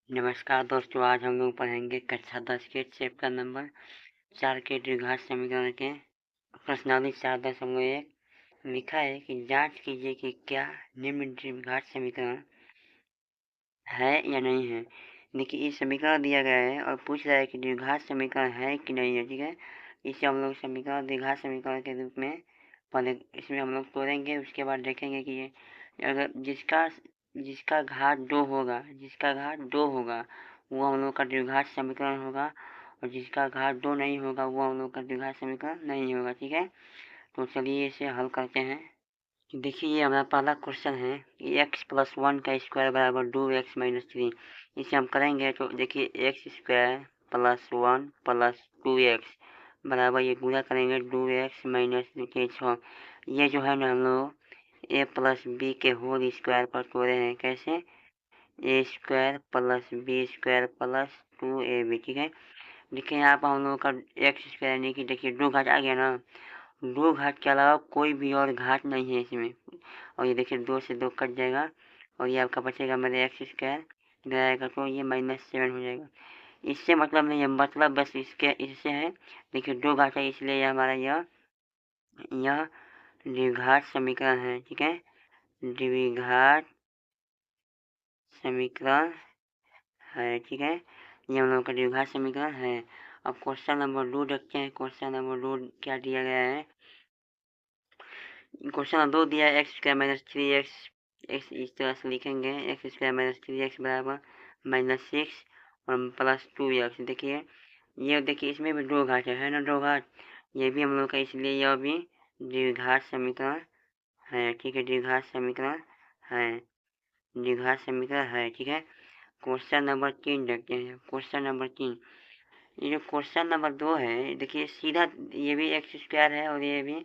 नमस्कार दोस्तों, आज हम लोग पढ़ेंगे कक्षा 10 के चैप्टर नंबर 4 के द्विघात समीकरण के प्रश्नावली 4.1 लिखा है कि जांच कीजिए कि क्या निम्न द्विघात समीकरण है या नहीं है। देखिए, ये समीकरण दिया गया है और पूछ रहा है कि द्विघात समीकरण है कि नहीं है। ठीक है, इसे हम लोग समीकरण द्विघात समीकरण के रूप में पहले इसमें हम लोग तोड़ेंगे, उसके बाद देखेंगे कि ये अगर जिसका घात 2 होगा वो हम लोग का द्विघात समीकरण होगा, और जिसका घात 2 नहीं होगा वो हम लोग का द्विघात समीकरण नहीं होगा। ठीक है, तो चलिए इसे हल करते हैं। देखिए, ये हमारा पहला क्वेश्चन है कि x + 1 का स्क्वायर बराबर 2x - 3। इसे हम करेंगे तो देखिए x² + 1 + 2x बराबर, ये गुणा करेंगे 2x - 6। ये जो है ना हम लोग a + b के होल स्क्वायर पर तोड़े हैं। कैसे? a² + b² + 2ab। ठीक है, देखिए यहाँ पर हम लोग का x² यानी कि देखिए 2 घात आ गया ना। 2 घात के अलावा कोई भी और घात नहीं है इसमें, और ये देखिए 2 से 2 कट जाएगा और ये आपका बचेगा मेरे x² इधर आएगा तो ये -7 हो जाएगा। इससे मतलब नहीं है, मतलब बस इससे है। देखिए 2 घात है इसलिए हमारा यह द्विघात समीकरण है। ठीक है, द्विघात समीकरण है। ठीक है, ये हम लोग का द्विघात समीकरण है। अब क्वेश्चन नंबर 2 देखते हैं। क्वेश्चन नंबर 2 क्या दिया गया है। क्वेश्चन नंबर 2 दिया है x² - 3x। x इस तरह से लिखेंगे, x² - 3x बराबर -6 और +2x। देखिए ये देखिए इसमें भी 2 घात है ना, 2 घात। ये भी हम लोग का, इसलिए यह भी द्विघात समीकरण है। ठीक है, द्विघात समीकरण है, द्विघात समीकरण है। ठीक है, क्वेश्चन नंबर 3 देखते हैं। क्वेश्चन नंबर 3, ये जो क्वेश्चन नंबर 2 है, देखिए सीधा ये भी x² है और ये भी,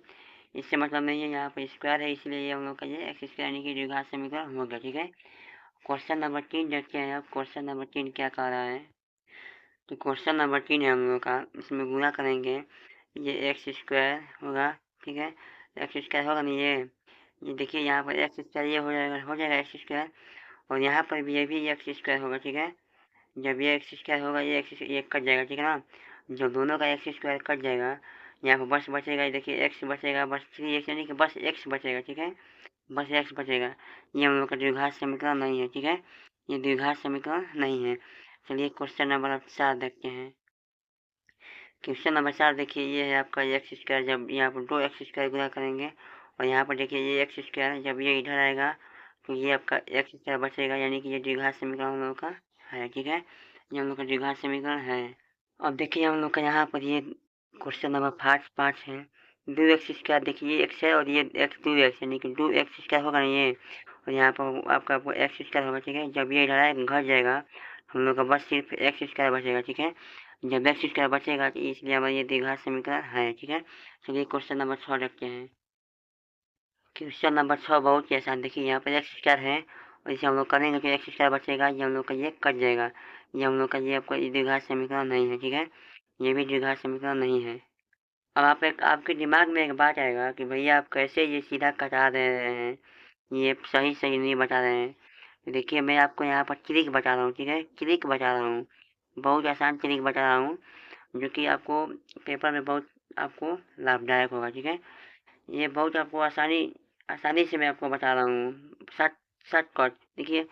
इससे मतलब नहीं है, यहाँ पर स्क्वायर है इसलिए ये हम लोग का ये x² यानी कि द्विघात समीकरण हो गया। ठीक है, क्वेश्चन नंबर 3 देखते हैं। अब क्वेश्चन नंबर 3 क्या कह रहा है, तो क्वेश्चन नंबर 3 है हम लोग का, इसमें गुणा करेंगे, ये x² होगा। ठीक है, x² होगा नहीं, ये देखिए यहाँ पर x² ये हो जाएगा x², और यहाँ पर भी ये भी x² होगा। ठीक है, जब ये x² होगा ये ये कट जाएगा। ठीक है ना, जब दोनों का x² कट जाएगा, यहाँ पर बस बचेगा, देखिए x बचेगा, बस 3x यानी कि बस x बचेगा। ठीक है, बस x बचेगा। ये हम लोग का द्विघात समीकरण नहीं है। ठीक है, ये द्विघात समीकरण नहीं है। चलिए क्वेश्चन नंबर 4 देखते हैं। क्वेश्चन नंबर 4 देखिए, ये है आपका x²। जब यहाँ पर 2x² गुणा करेंगे और यहाँ पर देखिए ये x², जब ये इधर आएगा तो ये आपका x² बचेगा, यानी कि ये द्विघात समीकरण हम लोग का है। ठीक है, ये हम लोग का द्विघात समीकरण है। अब देखिए हम लोग का यहाँ पर ये क्वेश्चन नंबर 5 है। 2x², देखिए ये x है और ये x 2x यानी कि 2x² होगा ना ये, और यहाँ पर आपका x² होगा। ठीक है, जब ये इधर आएगा घट जाएगा, हम लोग का बस सिर्फ x² बचेगा। ठीक है, जब x² बचेगा तो इसलिए हमारा ये द्विघात समीकरण है। ठीक है, चलिए क्वेश्चन नंबर 6 देखते हैं। क्वेश्चन नंबर 6 बहुत ही आसान। देखिए यहाँ पर x² है और इसे हम लोग करेंगे तो x² बचेगा, ये हम लोग का ये कट जाएगा, ये हम लोग का ये आपका द्विघात समीकरण नहीं है। ठीक है, ये भी द्विघात समीकरण नहीं है। अब आपके दिमाग में एक बात आएगा कि भैया आप कैसे ये सीधा कटा दे रहे हैं, ये सही नहीं बता रहे हैं। तो देखिए मैं आपको यहाँ पर ट्रिक बता रहा हूँ। ठीक है, ट्रिक बता रहा हूँ, बहुत आसान ट्रिक बता रहा हूँ, जो कि आपको पेपर में बहुत आपको लाभदायक होगा। ठीक है, ये बहुत आपको आसानी से मैं आपको बता रहा हूँ, शॉर्टकट। देखिए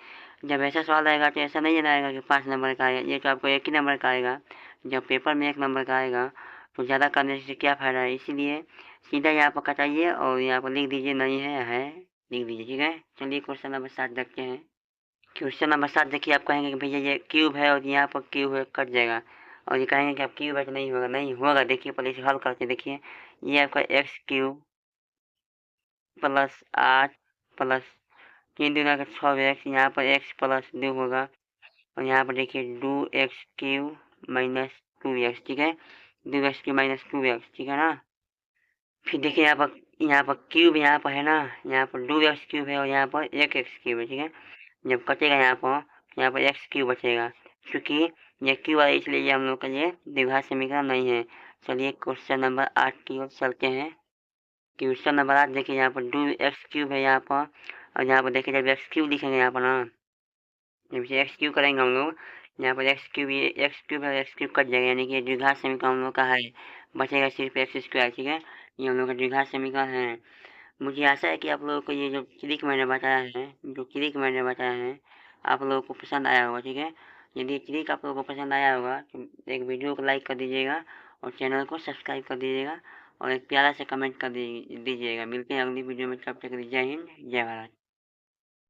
जब ऐसा सवाल आएगा तो ऐसा नहीं आएगा कि 5 नंबर का आएगा, ये तो आपको 1 ही नंबर का आएगा। जब पेपर में 1 नंबर का आएगा तो ज़्यादा करने से क्या फ़ायदा है, इसीलिए सीधा यहाँ पर कटाइए और यहाँ पर लिख दीजिए, नहीं है लिख दीजिए। ठीक है, चलिए क्वेश्चन नंबर 7 देखते हैं। क्वेश्चन नंबर 7 देखिए, आप कहेंगे कि भैया ये क्यूब है और यहाँ पर क्यूब है, कट जाएगा, और ये कहेंगे कि आप क्यूब है तो नहीं होगा, नहीं होगा। देखिए पहले इसे हल करके देखिए, ये आपका x³ + 8 + 3 दूना का 6x, यहाँ पर x + 2 होगा, और यहाँ पर देखिए 2x³ - 2x। ठीक है, 2x³ - 2x। ठीक है ना, फिर देखिए यहाँ पर क्यूब यहाँ पर है ना, यहाँ पर 2x³ है और यहाँ पर 1x³ है। ठीक है, जब कटेगा यहाँ पर x³ बचेगा, क्योंकि ये क्यूब है इसलिए ये हम लोग का ये द्विघात समीकरण नहीं है। चलिए क्वेश्चन नंबर 8 की ओर चलते हैं। क्वेश्चन नंबर 8 देखिए, यहाँ पर 2x³ है यहाँ पर, और यहाँ पर देखिए जब x³ लिखेंगे यहाँ पर ना, जब इसे x³ करेंगे हम लोग यहाँ पर एक्स क्यूब कट जाएगा, यानी कि द्विघात समीकरण हम लोग का है, बचेगा सिर्फ एक्स स्क्वायर। ठीक है, ये हम लोग का द्विघात समीकरण है। मुझे आशा है कि आप लोगों को ये जो ट्रिक मैंने बताया है आप लोगों को पसंद आया होगा। ठीक है, यदि ट्रिक आप लोगों को पसंद आया होगा तो एक वीडियो को लाइक कर दीजिएगा और चैनल को सब्सक्राइब कर दीजिएगा और एक प्यारा से कमेंट कर दीजिएगा। मिलते हैं अगली वीडियो में, तब तक के लिए जय हिंद, जय भारत।